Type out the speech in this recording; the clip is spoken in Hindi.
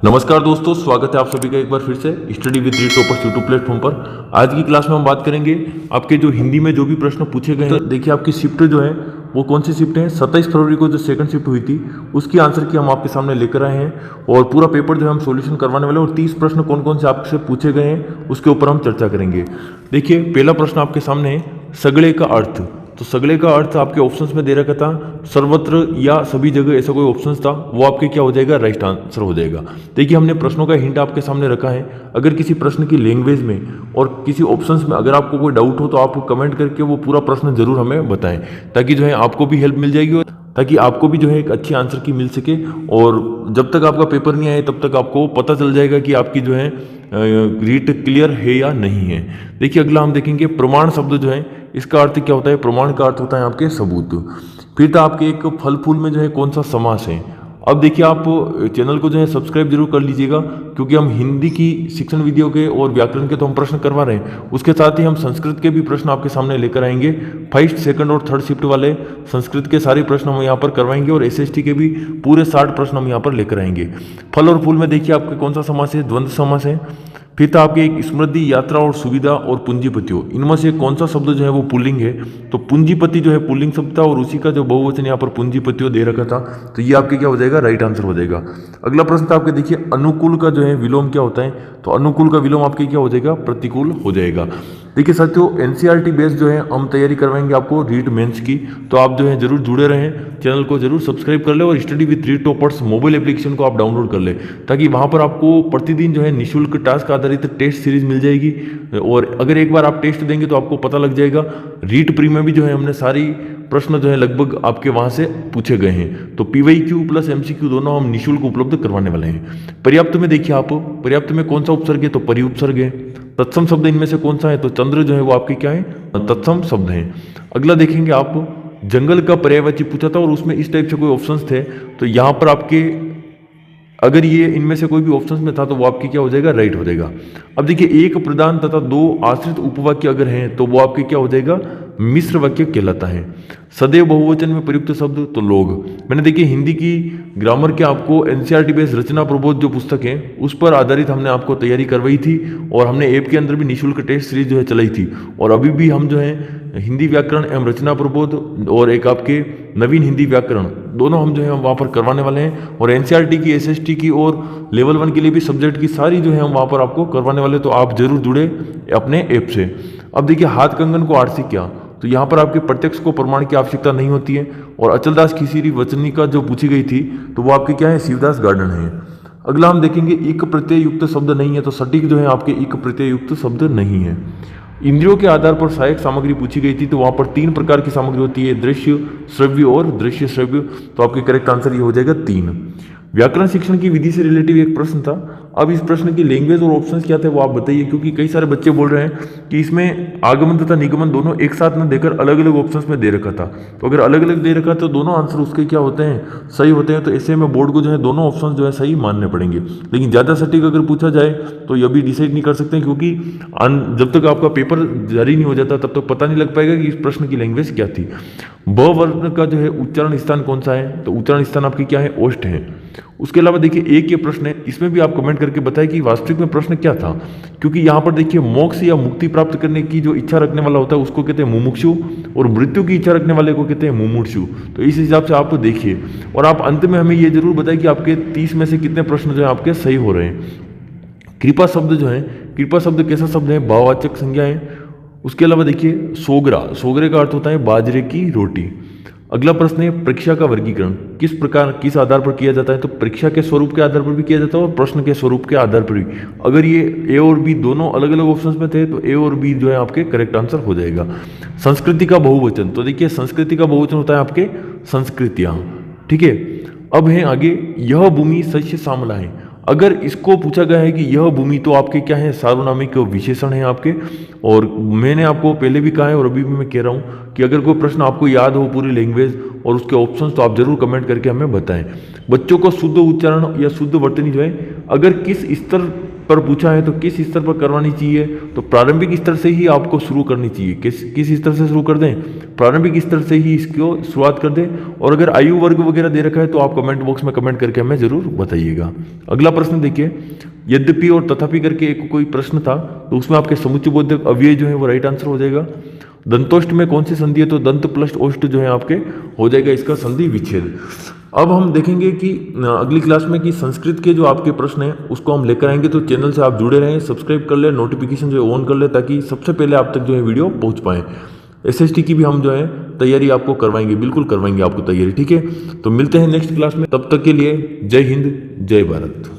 नमस्कार दोस्तों, स्वागत है आप सभी का एक बार फिर से स्टडी विद री टॉपर्स यूट्यूब प्लेटफॉर्म पर। आज की क्लास में हम बात करेंगे आपके जो हिंदी में जो भी प्रश्न पूछे गए हैं। देखिए आपकी शिफ्ट जो है वो कौन सी शिफ्ट है। 27 फरवरी को जो सेकंड शिफ्ट हुई थी उसकी आंसर की हम आपके सामने लेकर आए हैं और पूरा पेपर जो है हम सॉल्यूशन करवाने वाले हैं और 30 प्रश्न कौन कौन से आपसे पूछे गए हैं उसके ऊपर हम चर्चा करेंगे। देखिए पहला प्रश्न आपके सामने है, सगड़े का अर्थ। तो सगड़े का अर्थ आपके ऑप्शंस में दे रखा था, सर्वत्र या सभी जगह, ऐसा कोई ऑप्शंस था, वो आपके क्या हो जाएगा, राइट आंसर हो जाएगा। देखिए हमने प्रश्नों का हिंट आपके सामने रखा है। अगर किसी प्रश्न की लैंग्वेज में और किसी ऑप्शंस में अगर आपको कोई डाउट हो तो आप कमेंट करके वो पूरा प्रश्न जरूर हमें बताएं, ताकि जो है आपको भी हेल्प मिल जाएगी और ताकि आपको भी जो है एक अच्छी आंसर की मिल सके। और जब तक आपका पेपर नहीं आए तब तक आपको पता चल जाएगा कि आपकी जो है रीट क्लियर है या नहीं है। देखिए अगला हम देखेंगे प्रमाण शब्द जो है, इसका अर्थ क्या होता है। प्रमाण का अर्थ होता है आपके सबूत। फिर था आपके एक फल फूल में जो है कौन सा समास है। अब देखिए आप चैनल को जो है सब्सक्राइब जरूर कर लीजिएगा, क्योंकि हम हिंदी की शिक्षण वीडियो के और व्याकरण के तो हम प्रश्न करवा रहे हैं, उसके साथ ही हम संस्कृत के भी प्रश्न आपके सामने लेकर आएंगे। फर्स्ट, सेकंड और थर्ड शिफ्ट वाले संस्कृत के सारे प्रश्न हम यहाँ पर करवाएंगे और एसएसटी के भी पूरे 60 प्रश्न हम यहाँ पर लेकर आएंगे। फल और फूल में देखिए आपके कौन सा समास है, द्वंद्व समास है। फिर था आपके एक समृद्धि, यात्रा और सुविधा और पूंजीपतियों, इनमें से कौन सा शब्द जो है वो पुल्लिंग है। तो पूंजीपति जो है पुल्लिंग शब्द था और उसी का जो बहुवचन यहाँ पर पूंजीपतियों दे रखा था, तो ये आपके क्या हो जाएगा, राइट आंसर हो जाएगा। अगला प्रश्न था आपके, देखिए अनुकूल का जो है विलोम क्या होता है। तो अनुकूल का विलोम आपके क्या हो जाएगा, प्रतिकूल हो जाएगा। देखिए साथियों एनसीईआरटी बेस जो है हम तैयारी करवाएंगे आपको रीट मेंस की, तो आप जो है जरूर जुड़े रहें, चैनल को जरूर सब्सक्राइब कर ले और study with REET toppers mobile application को आप डाउनलोड कर ले, ताकि वहां पर आपको प्रतिदिन जो है निःशुल्क टास्क आधारित टेस्ट सीरीज मिल जाएगी। और अगर एक बार आप टेस्ट देंगे तो आपको पता लग जाएगा। रीट प्री में भी जो है हमने सारी प्रश्न जो है लगभग आपके वहां से पूछे गए हैं, तो पीवाईक्यू प्लस एमसीक्यू दोनों हम निःशुल्क उपलब्ध करवाने वाले हैं। पर्याप्त में देखिए आप, पर्याप्त में कौन सा उपसर्ग है, तो परिउपसर्ग है। तत्सम शब्द इनमें से कौन सा है, तो चंद्र जो है वो आपके क्या है, तत्सम शब्द है। अगला देखेंगे आप, जंगल का पर्यायवाची पूछा था और उसमें इस टाइप से कोई ऑप्शंस थे, तो यहां पर आपके अगर ये इनमें से कोई भी ऑप्शंस में था तो वो आपकी क्या हो जाएगा, राइट हो जाएगा। अब देखिए एक प्रधान तथा दो आश्रित उपवाक्य अगर हैं तो वो आपके क्या हो जाएगा, मिश्र वाक्य कहलाता है। सदैव बहुवचन में प्रयुक्त शब्द, तो लोग। मैंने देखिए हिंदी की ग्रामर के आपको एनसीईआरटी बेस्ड रचना प्रबोध जो पुस्तक है उस पर आधारित हमने आपको तैयारी करवाई थी और हमने ऐप के अंदर भी निःशुल्क टेस्ट सीरीज जो है चलाई थी। और अभी भी हम जो है हिंदी व्याकरण एवं रचना प्रबोध और एक आपके नवीन हिंदी व्याकरण दोनों हम जो है वहाँ पर करवाने वाले हैं। और एनसीईआरटी की, एसएसटी की और लेवल 1 के लिए भी सब्जेक्ट की सारी जो है हम वहाँ पर आपको करवाने वाले, तो आप जरूर जुड़े अपने ऐप से। अब देखिए हाथ कंगन को आरसी क्या, तो यहाँ पर आपके प्रत्यक्ष को प्रमाण की आवश्यकता नहीं होती है। और अचलदास खीसीरी वचनी का जो पूछी गई थी तो वो आपके क्या है, शिवदास गार्डन है। अगला हम देखेंगे इक प्रत्यय युक्त शब्द नहीं है, तो सटीक जो है आपके इक प्रत्यय युक्त शब्द नहीं है। इंद्रियों के आधार पर सहायक सामग्री पूछी गई थी, तो वहां पर 3 प्रकार की सामग्री होती है, दृश्य, श्रव्य और दृश्य श्रव्य, तो आपके करेक्ट आंसर ये हो जाएगा 3। व्याकरण शिक्षण की विधि से रिलेटिव एक प्रश्न था। अब इस प्रश्न की लैंग्वेज और ऑप्शंस क्या थे वो आप बताइए, क्योंकि कई सारे बच्चे बोल रहे हैं कि इसमें आगमन तथा निगमन दोनों एक साथ में देकर अलग अलग ऑप्शंस में दे रखा था। तो अगर अलग अलग दे रखा तो दोनों आंसर उसके क्या होते हैं, सही होते हैं। तो ऐसे में बोर्ड को जो है दोनों ऑप्शन जो है सही मानने पड़ेंगे। लेकिन ज़्यादा सटीक अगर पूछा जाए तो ये भी डिसाइड नहीं कर सकते, क्योंकि जब तक आपका पेपर जारी नहीं हो जाता तब तक पता नहीं लग पाएगा कि इस प्रश्न की लैंग्वेज क्या थी। ब वर्ण का जो है उच्चारण स्थान कौन सा है, तो उच्चारण स्थान आपकी क्या है, ओष्ठ है। उसके अलावा देखिए एक ये प्रश्न है, इसमें भी आप कमेंट करके बताएं कि वास्तविक में प्रश्न क्या था, क्योंकि यहाँ पर देखिए मोक्ष या मुक्ति प्राप्त करने की जो इच्छा रखने वाला होता है उसको कहते हैं मुमुक्षु और मृत्यु की इच्छा रखने वाले को कहते हैं मुमुक्षु। तो इस हिसाब से आप देखिए और आप अंत में हमें ये जरूर बताएं कि आपके 30 में से कितने प्रश्न जो है आपके सही हो रहे हैं। कृपा शब्द जो है, कृपा शब्द कैसा शब्द है, भाववाचक संज्ञा है। उसके अलावा देखिए सोगरा, सोगरे का अर्थ होता है बाजरे की रोटी। अगला प्रश्न है परीक्षा का वर्गीकरण किस प्रकार, किस आधार पर किया जाता है, तो परीक्षा के स्वरूप के आधार पर भी किया जाता है और प्रश्न के स्वरूप के आधार पर भी। अगर ये ए और बी दोनों अलग अलग ऑप्शंस में थे तो ए और बी जो है आपके करेक्ट आंसर हो जाएगा। संस्कृति का बहुवचन, तो देखिए संस्कृति का बहुवचन होता है आपके संस्कृतियां, ठीक है। अब है आगे, यह भूमि शस्य श्यामला है। अगर इसको पूछा गया है कि यह भूमि, तो आपके क्या है, सार्वनामिक विशेषण है आपके। और मैंने आपको पहले भी कहा है और अभी भी मैं कह रहा हूं कि अगर कोई प्रश्न आपको याद हो पूरी लैंग्वेज और उसके ऑप्शंस, तो आप जरूर कमेंट करके हमें बताएं। बच्चों को शुद्ध उच्चारण या शुद्ध वर्तनी जो है, अगर किस स्तर पर पूछा है तो किस स्तर पर करवानी चाहिए, तो प्रारंभिक स्तर से ही आपको शुरू करनी चाहिए। किस स्तर से शुरू कर दें, प्रारंभिक स्तर से ही इसको शुरुआत कर दें। और अगर आयु वर्ग वगैरह दे रखा है तो आप कमेंट बॉक्स में कमेंट करके हमें जरूर बताइएगा। अगला प्रश्न देखिए, यद्यपि और तथापि करके एक कोई प्रश्न था, तो उसमें आपके समुच्चयबोधक अव्यय जो है वो राइट आंसर हो जाएगा। दंतोष्ट में कौन सी संधि है, तो दंत प्लस ओष्ठ जो है आपके हो जाएगा इसका संधि विच्छेद। अब हम देखेंगे कि अगली क्लास में कि संस्कृत के जो आपके प्रश्न हैं उसको हम लेकर आएंगे, तो चैनल से आप जुड़े रहें, सब्सक्राइब कर ले, नोटिफिकेशन जो है ऑन कर ले, ताकि सबसे पहले आप तक जो है वीडियो पहुंच पाए। एसएसटी की भी हम जो है तैयारी आपको करवाएंगे, बिल्कुल करवाएंगे आपको तैयारी, ठीक है। तो मिलते हैं नेक्स्ट क्लास में, तब तक के लिए जय हिंद जय भारत।